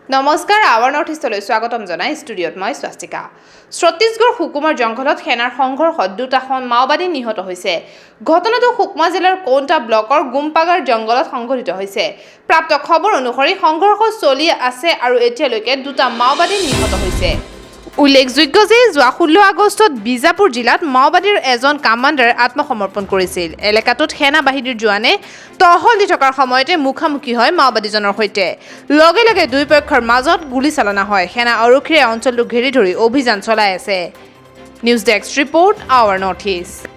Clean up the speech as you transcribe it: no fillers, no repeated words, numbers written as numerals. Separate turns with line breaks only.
নমস্কাৰ hour north ইষ্টলৈ স্বাগতম জনাই ষ্টুডিঅ'ত মই স্বাস্তিকা। ছত্তীশগড় সুকুমাৰ জংঘলত সেনাৰ সংঘৰ্ষত দুটা মাওবাদী নিহত হৈছে। ঘটনাটো সুকমা জিলাৰ কৌণ্টা ব্লকৰ গুমপাগাৰ জংঘলত সংঘটিত হৈছে। প্ৰাপ্ত খবৰ অনুসৰি সংঘৰ্ষ চলি আছে আৰু এতিয়ালৈকে দুটা মাওবাদী নিহত হৈছে। উল্লেখযোগ্য যে যোৱা 16 আগষ্টত বিজাপুৰ জিলাত মাওবাদীৰ এজন কামাণ্ডাৰে আত্মসমৰ্পণ কৰিছিল। এলেকাটোত সেনা বাহিনীৰ জোৱানে টহল দি থকাৰ সময়তে মুখামুখি হয় মাওবাদীজনৰ সৈতে। লগে লগে দুই পক্ষৰ মাজত গুলীচালনা হয়। সেনা আৰক্ষীয়ে অঞ্চলটো ঘেৰি ধৰি অভিযান চলাই আছে। News desk report our North east.